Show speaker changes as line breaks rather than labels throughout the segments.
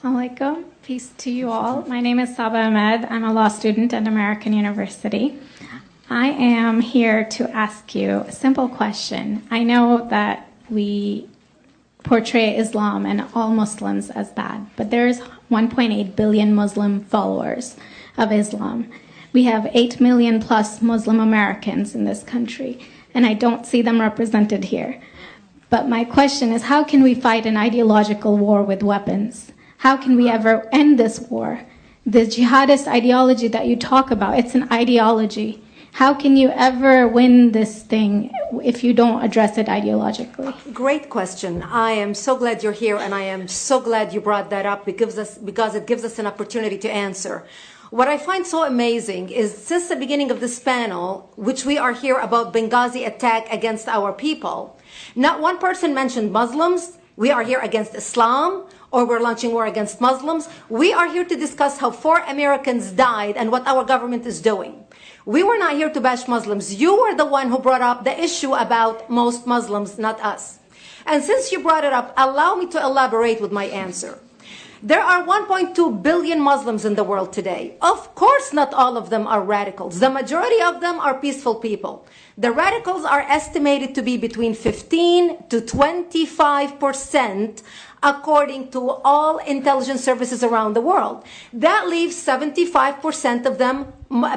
Assalamualaikum. Peace to you all. My name is Saba Ahmedo. I'm a law student at American University. I am here to ask you a simple question. I know that we portray Islam and all Muslims as bad, but there's 1.8 billion Muslim followers of Islam. We have 8 million plus Muslim Americans in this country, and I don't see them represented here. But my question is, how can we fight an ideological war with weapons? How can we ever end this war? The jihadist ideology that you talk about, it's an ideology. How can you ever win this thing if you don't address it ideologically?
Great question. I am so glad you're here, and I am so glad you brought that up because it gives us an opportunity to answer. What I find so amazing is since the beginning of this panel, which we are here about Bengasi attack against our people, not one person mentioned Muslims. We are here against Islam, or we're launching war against Muslims. We are here to discuss how 4 Americans died and what our government is doing. We were not here to bash Muslims. You were the one who brought up the issue about most Muslims, not us. And since you brought it up, allow me to elaborate with my answer. There are 1.2 billion Muslims in the world today. Of course, not all of them are radicals. The majority of them are peaceful people. The radicals are estimated to be between 15 to 25%, according to all intelligence services around the world. That leaves 75% of them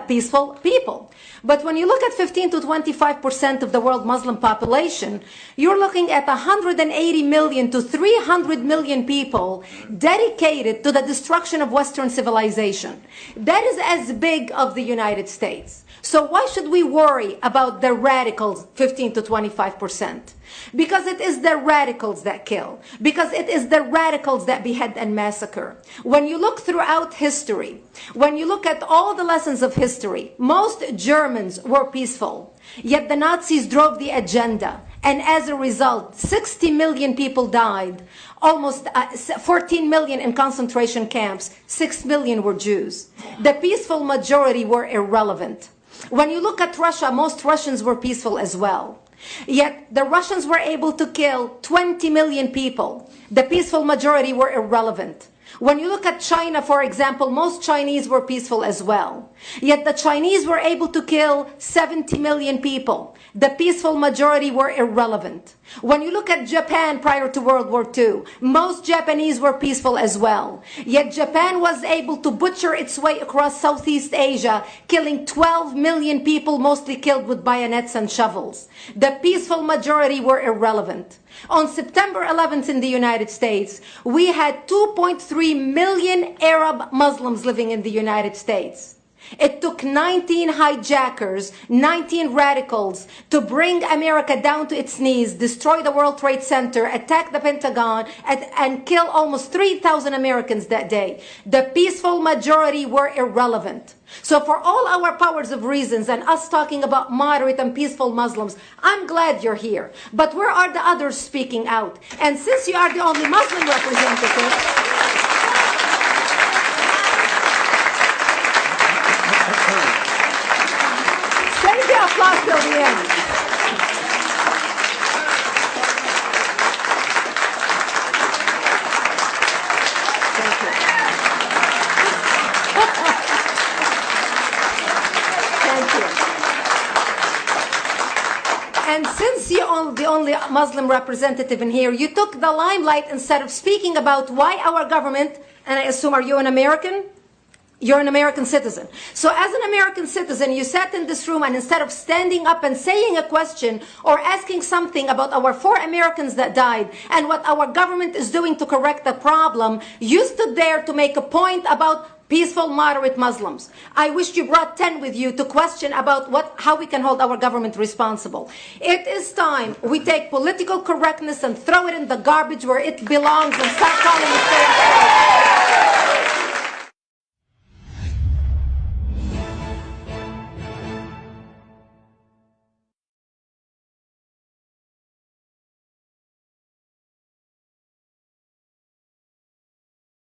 peaceful people. But when you look at 15 to 25% of the world Muslim population, you're looking at 180 million to 300 million people dedicated to the destruction of Western civilization. That is as big of the United States. So why should we worry about the radicals, 15 to 25%? Because it is the radicals that kill. Because it is the radicals that behead and massacre. When you look throughout history, when you look at all the lessons of history, most Germans were peaceful. Yet the Nazis drove the agenda. And as a result, 60 million people died. Almost 14 million in concentration camps. 6 million were Jews. The peaceful majority were irrelevant. When you look at Russia, most Russians were peaceful as well. Yet the Russians were able to kill 20 million people. The peaceful majority were irrelevant. When you look at China, for example, most Chinese were peaceful as well. Yet the Chinese were able to kill 70 million people. The peaceful majority were irrelevant. When you look at Japan prior to World War II, most Japanese were peaceful as well. Yet Japan was able to butcher its way across Southeast Asia, killing 12 million people, mostly killed with bayonets and shovels. The peaceful majority were irrelevant. On September 11th in the United States, we had 2.3 million Arab Muslims living in the United States. It took 19 hijackers, 19 radicals to bring America down to its knees, destroy the World Trade Center, attack the Pentagon, and kill almost 3,000 Americans that day. The peaceful majority were irrelevant. So for all our powers of reasons and us talking about moderate and peaceful Muslims, I'm glad you're here. But where are the others speaking out? And since you are the only Muslim representative, save the applause till the end. Thank you. Thank you. And since you're the only Muslim representative in here, you took the limelight instead of speaking about why our government, and I assume, are you an American? You're an American citizen. So as an American citizen, you sat in this room and instead of standing up and saying a question or asking something about our 4 Americans that died and what our government is doing to correct the problem, you stood there to make a point about peaceful, moderate Muslims. I wish you brought 10 with you to question about how we can hold our government responsible. It is time we take political correctness and throw it in the garbage where it belongs and start calling it fair.